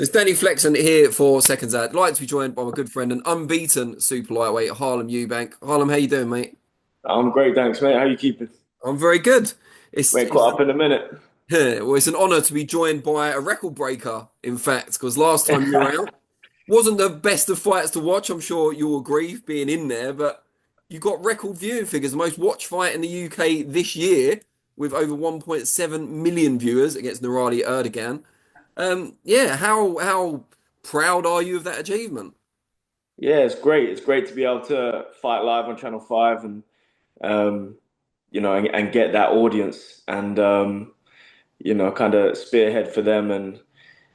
It's Danny Flexen here for Seconds Out. I'd like to be joined by my good friend and unbeaten super lightweight, Harlem Eubank. Harlem, how you doing, mate? I'm great, thanks, mate. How you keeping? I'm very good. We It's, ain't it's caught up in a minute. well, it's an honour to be joined by a record breaker, in fact, because last time you were out wasn't the best of fights to watch. I'm sure you'll agree, being in there, but you got record viewing figures, the most watched fight in the UK this year, with over 1.7 million viewers against Nurali Erdogan. Yeah, how proud are you of that achievement? Yeah, it's great. It's great to be able to fight live on Channel 5 and um, and get that audience and kind of spearhead for them. And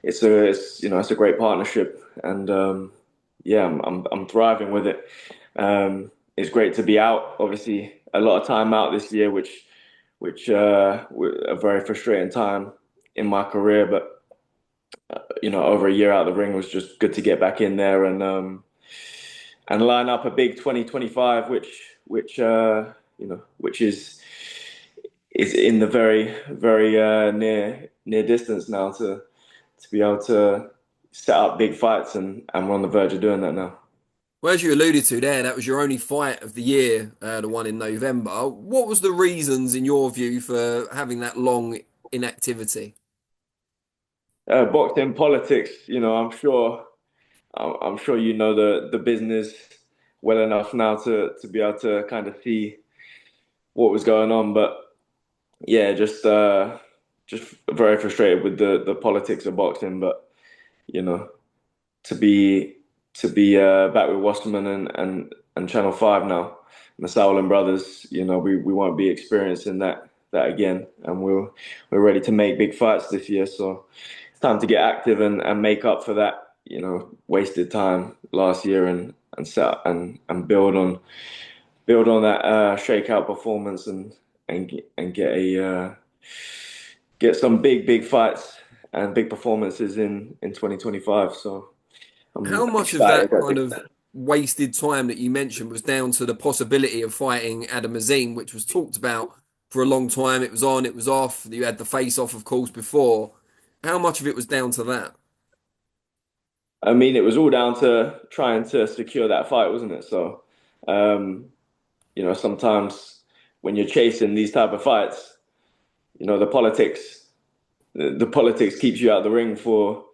it's a great partnership. And yeah, I'm thriving with it. It's great to be out. Obviously, a lot of time out this year, which a very frustrating time in my career, but. Over a year out of the ring was just good to get back in there and line up a big 2025, which is in the very near distance now to be able to set up big fights and we're on the verge of doing that now. Well, as you alluded to there, that was your only fight of the year, the one in November. What was the reasons, in your view, for having that long inactivity? Boxing politics, I'm sure you know the business well enough now to be able to kind of see what was going on, but. Yeah, just very frustrated with the politics of boxing, but you know, to be to be back with Wasserman and Channel 5 now, and the Sauerland brothers, we won't be experiencing that again, and we're ready to make big fights this year, so it's time to get active and make up for that, wasted time last year and set and build on that shakeout performance and get some big fights and big performances in 2025. So How I'm much of excited. that kind of wasted time that you mentioned was down to the possibility of fighting Adam Azim, which was talked about for a long time? It was on, it was off. You had the face off, of course, before. How much of it was down to that? I mean, it was all down to trying to secure that fight, wasn't it? So, um, sometimes when you're chasing these type of fights, the the politics keeps you out of the ring for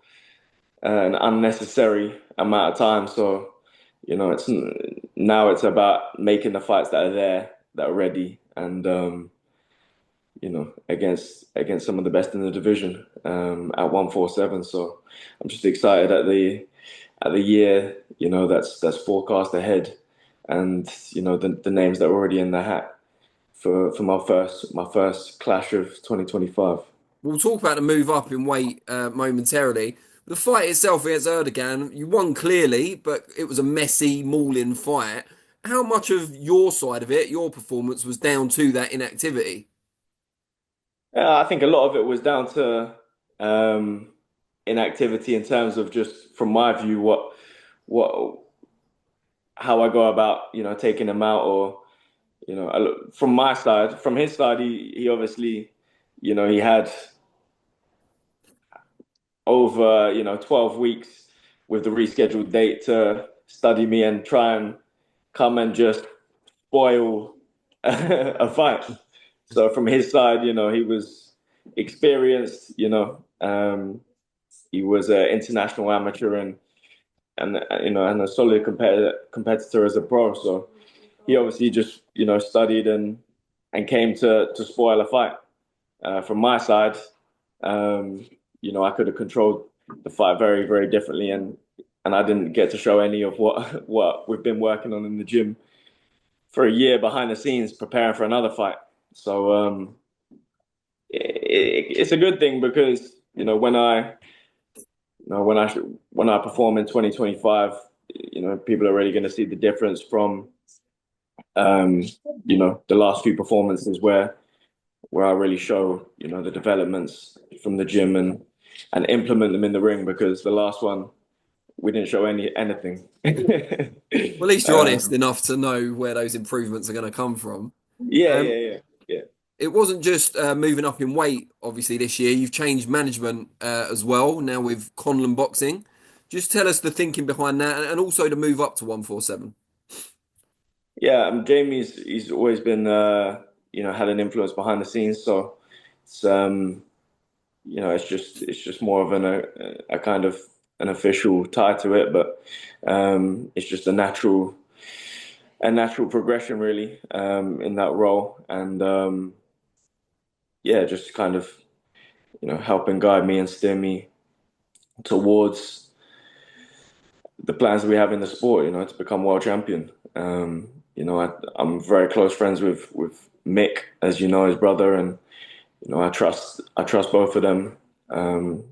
an unnecessary amount of time. So, it's now it's about making the fights that are there, that are ready, and against some of the best in the division at 147. So, I'm just excited at the year, that's forecast ahead, and the names that are already in the hat for my first clash of 2025. We'll talk about the move up in weight momentarily. The fight itself against Erdogan, you won clearly, but it was a messy, mauling fight. How much of your side of it, your performance, was down to that inactivity? I think a lot of it was down to um, inactivity in terms of just from my view what how I go about taking him out or from my side, from his side, he obviously he had over 12 weeks with the rescheduled date to study me and try and come and just spoil a fight. So from his side, he was experienced, he was an international amateur and a solid competitor as a pro. So he obviously just studied and came to spoil a fight. From my side, um, I could have controlled the fight very differently, and I didn't get to show any of what we've been working on in the gym for a year behind the scenes preparing for another fight. So it's a good thing because when I perform in 2025, people are really going to see the difference from um, the last few performances where I really show the developments from the gym and implement them in the ring because the last one we didn't show anything. Well, at least you're honest um, enough to know where those improvements are going to come from. yeah, Um, yeah, yeah, yeah. it wasn't just moving up in weight, obviously, this year. You've changed management as well, now with Conlon Boxing. Just tell us the thinking behind that and also the move up to 147. Yeah, Jamie's he's always been had an influence behind the scenes, so it's it's just more of a kind of an official tie to it, but it's just a natural progression really in that role, and yeah, just kind of help and guide me and steer me towards the plans that we have in the sport, to become world champion. I'm very close friends with Mick, as you know, his brother, and I trust both of them um,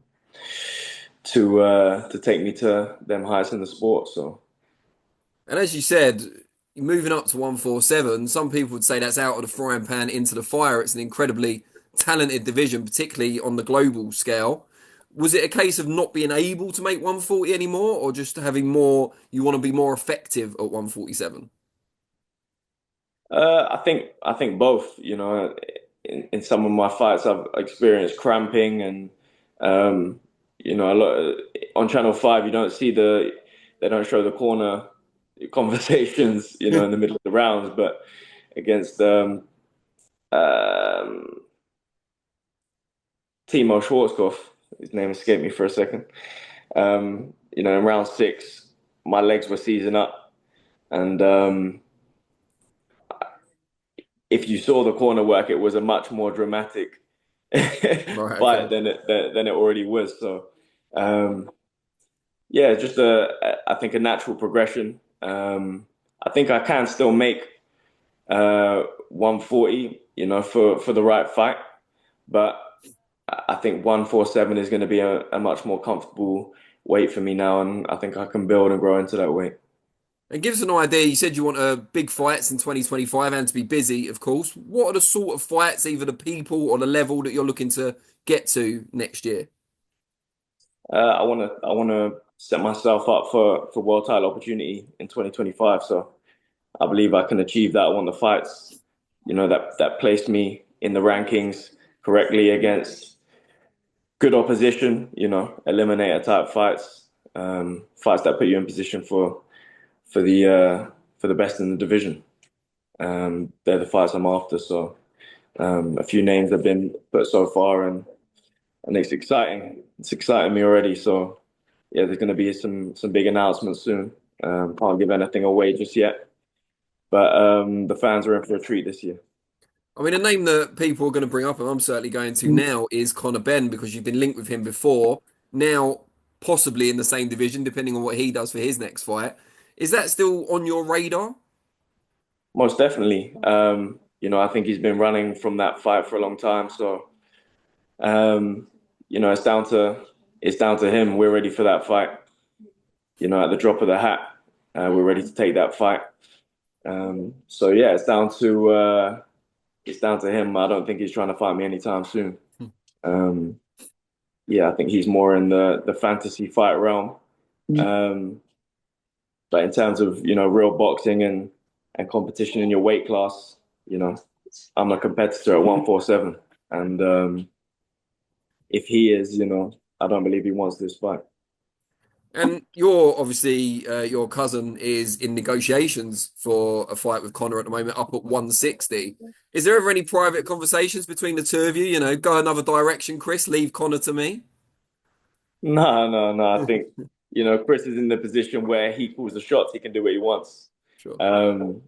to take me to them heights in the sport. So And as you said, moving up to 147, some people would say that's out of the frying pan into the fire. It's an incredibly talented division, particularly on the global scale. Was it a case of not being able to make 140 anymore, or just having more, you want to be more effective at 147? I think both. In some of my fights, I've experienced cramping, and a lot on Channel 5. They don't show the corner conversations, in the middle of the rounds, but against um, Timo Schwarzkopf, his name escaped me for a second. In round six, my legs were seizing up, and if you saw the corner work, it was a much more dramatic Right, fight okay. than it already was. So, um, yeah, just I think a natural progression. I think I can still make 140, for the right fight, but I think 147 is going to be a much more comfortable weight for me now, and I think I can build and grow into that weight. And give us an idea. You said you want big fights in 2025 and to be busy, of course. What are the sort of fights, either the people or the level that you're looking to get to next year? I want to set myself up for world title opportunity in 2025. So I believe I can achieve that. I want the fights, that place me in the rankings correctly against good opposition. Eliminator type fights, fights that put you in position for the for the best in the division. They're the fights I'm after. So a few names have been put so far, and it's exciting. It's exciting me already. So yeah, there's going to be some big announcements soon. Can't give anything away just yet, but the fans are in for a treat this year. I mean, a name that people are going to bring up, and I'm certainly going to now, is Conor Ben because you've been linked with him before. Now, possibly in the same division, depending on what he does for his next fight. Is that still on your radar? Most definitely. I think he's been running from that fight for a long time. So um, it's down to him. We're ready for that fight. At the drop of the hat, we're ready to take that fight. So yeah, it's down to him. I don't think he's trying to fight me anytime soon. Um, yeah, I think he's more in the fantasy fight realm. Um, but in terms of real boxing and competition in your weight class, you know, I'm a competitor at 147, and if he is, I don't believe he wants this fight. And you're obviously your cousin is in negotiations for a fight with Conor at the moment, up at 160. Is there ever any private conversations between the two of you? Go another direction, Chris. Leave Conor to me. No, no, no. I think Chris is in the position where he calls the shots. He can do what he wants. Sure. Um,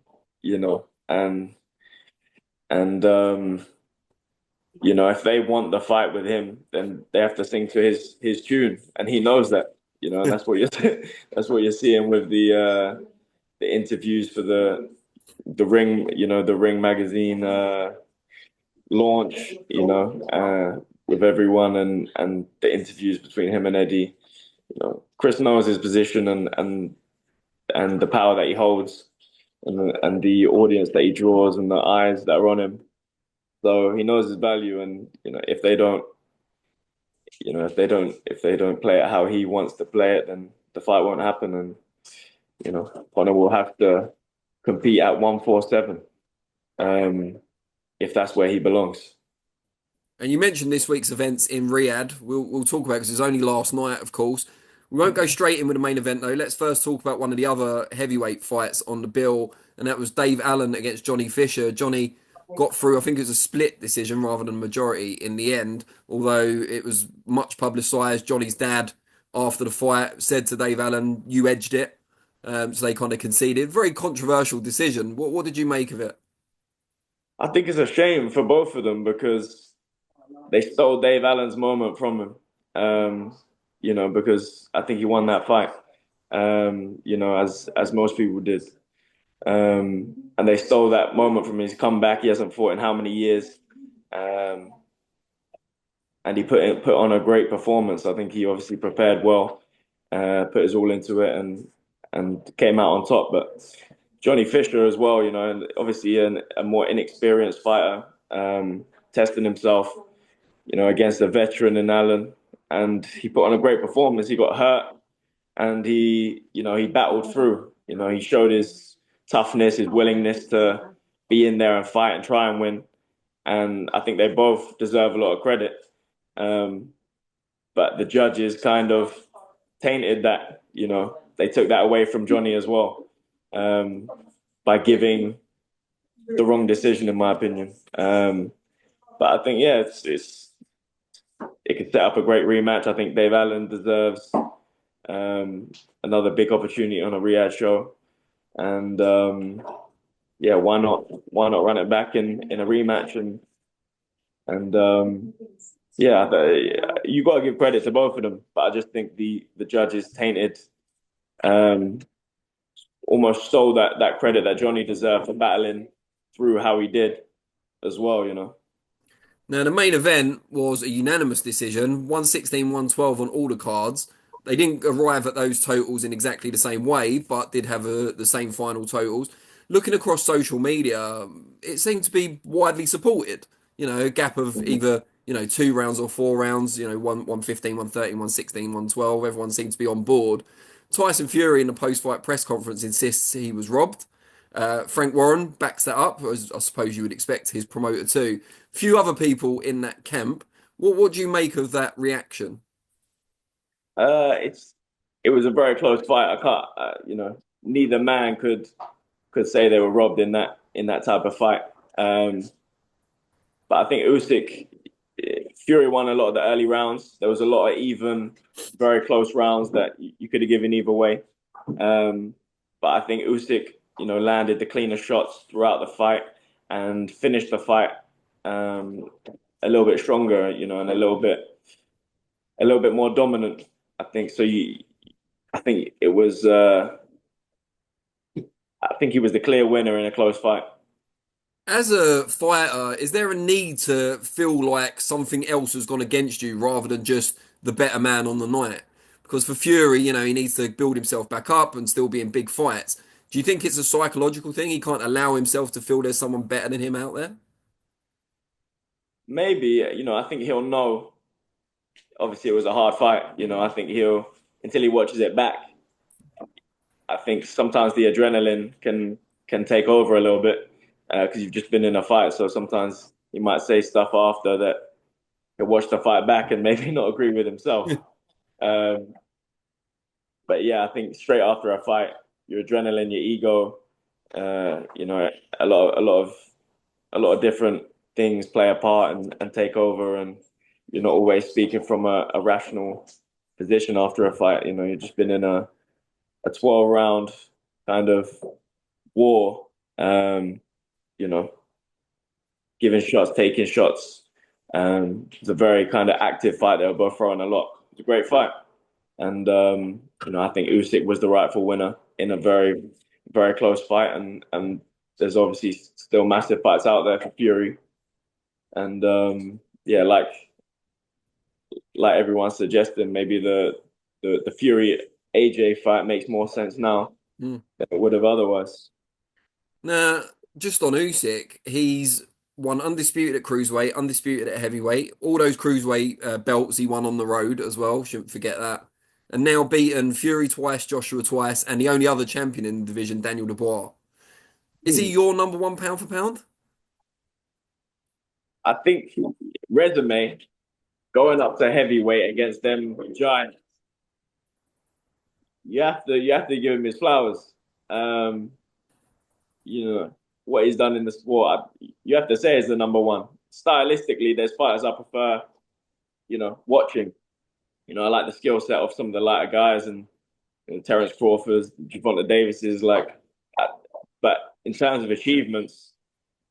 and if they want the fight with him, then they have to sing to his tune, and he knows that. And that's what you're that's what you're seeing with the interviews for the Ring, the Ring magazine launch, with everyone, and the interviews between him and Eddie. Chris knows his position, and the power that he holds, and the audience that he draws, and the eyes that are on him. So he knows his value, and if they don't play it how he wants to play it, then the fight won't happen, and Conor will have to compete at 147. Um, if that's where he belongs. And you mentioned this week's events in Riyadh. We'll talk about it because it's only last night, of course. We won't go straight in with the main event though. Let's first talk about one of the other heavyweight fights on the bill, and that was Dave Allen against Johnny Fisher. Johnny got through. I think it was a split decision rather than a majority in the end, although it was much publicised. Johnny's dad, after the fight, said to Dave Allen, "You edged it," so they kind of conceded. Very controversial decision. What did you make of it? I think it's a shame for both of them because they stole Dave Allen's moment from him. Because I think he won that fight. As most people did. And they stole that moment from him. He's come back. He hasn't fought in how many years? Um, and he put on a great performance. I think he obviously prepared well, put his all into it, and came out on top. But Johnny Fisher as well, and obviously a more inexperienced fighter, testing himself, against a veteran in Allen, and he put on a great performance. He got hurt, and he battled through. He showed his toughness, his willingness to be in there and fight and try and win. And I think they both deserve a lot of credit. Um, but the judges kind of tainted that. They took that away from Johnny as well, by giving the wrong decision, in my opinion. But I think, yeah, it could set up a great rematch. I think Dave Allen deserves another big opportunity on a Riyadh show, and yeah, why not run it back in a rematch and yeah, you got to give credit to both of them, but I just think the judges tainted, um, almost stole that credit that Johnny deserved for battling through how he did as well. Now, the main event was a unanimous decision, 116, 112 on all the cards. They didn't arrive at those totals in exactly the same way, but did have the same final totals. Looking across social media, it seemed to be widely supported. A gap of either, 2 rounds or 4 rounds, 115, 113, 116, 112. Everyone seemed to be on board. Tyson Fury in the post-fight press conference insists he was robbed. Frank Warren backs that up, as I suppose you would expect his promoter too. Few other people in that camp. What do you make of that reaction? It was a very close fight. I can't, neither man could say they were robbed in that type of fight. But I think Usyk, Fury won a lot of the early rounds. There was a lot of even, very close rounds that you could have given either way. But I think Usyk, landed the cleaner shots throughout the fight and finished the fight, a little bit stronger, and a little bit more dominant. I think so. I think it was. I think he was the clear winner in a close fight. As a fighter, is there a need to feel like something else has gone against you rather than just the better man on the night? Because for Fury, he needs to build himself back up and still be in big fights. Do you think it's a psychological thing? He can't allow himself to feel there's someone better than him out there? Maybe, I think he'll know. Obviously, it was a hard fight. I think he'll until he watches it back. I think sometimes the adrenaline can take over a little bit because you've just been in a fight. So sometimes he might say stuff after that he'll watch the fight back and maybe not agree with himself. Um, but yeah, I think straight after a fight, your adrenaline, your ego, a lot of different things play a part and take over, and you're not always speaking from a rational position after a fight. You've just been in a 12 round kind of war, you know, giving shots, taking shots. It's a very kind of active fight. They were both throwing a lot. It's a great fight. And, I think Usyk was the rightful winner in a very, very close fight. And there's obviously still massive fights out there for Fury. And, yeah, like everyone's suggesting, maybe the Fury AJ fight makes more sense now Mm. than it would have otherwise. Now, just on Usyk, he's won undisputed at cruiserweight, undisputed at heavyweight. All those cruiserweight belts he won on the road as well. Shouldn't forget that. And now beaten Fury twice, Joshua twice, and the only other champion in the division, Daniel Dubois. Is he Hmm. your number one pound for pound? I think resume going up to heavyweight against them giants, you have to give him his flowers. Um, you know what he's done in the sport. You have to say he's the number one. Stylistically, there's fighters I prefer. Watching. I like the skill set of some of the lighter guys and Terence Crawford, Javonte Davis is like. But in terms of achievements,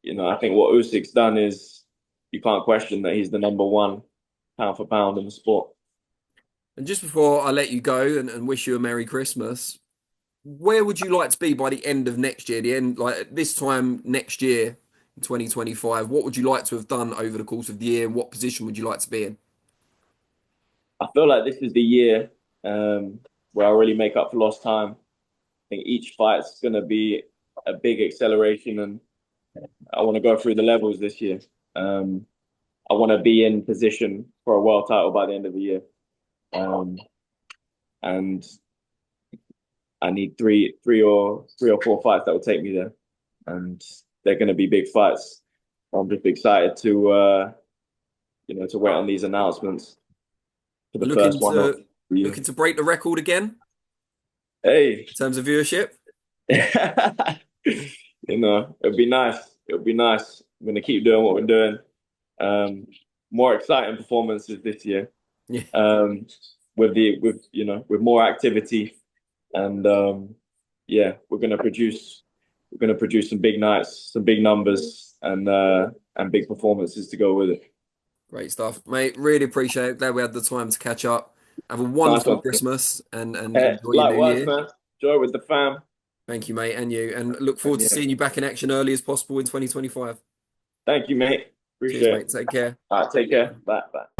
I think what Usyk's done is you can't question that he's the number one pound for pound in the sport. And just before I let you go and wish you a Merry Christmas, where would you like to be by the end of next year? The end, like this time next year, in 2025, what would you like to have done over the course of the year? And what position would you like to be in? I feel like this is the year where I really make up for lost time. I think each fight's going to be a big acceleration, and I want to go through the levels this year. I want to be in position for a world title by the end of the year, and I need three or four fights that will take me there, and they're going to be big fights. I'm just excited to wait on these announcements for the first Looking one of to the year. looking to break the record again Hey, in terms of viewership? it'd be nice. It'd be nice. I'm gonna keep doing what we're doing. More exciting performances this year. Yeah, With more activity, and yeah, we're gonna produce some big nights, some big numbers, and big performances to go with it. great stuff, mate. Really appreciate it. Glad we had the time to catch up. Have a Nice wonderful one. Christmas and enjoy your new Likewise, year. man. Enjoy with the fam. Thank you, mate, and you. And look And forward to yeah, seeing you back in action early as possible in 2025. thank you, mate. Cheers, Appreciate mate. it. Take care. All right, take care. Bye. Bye.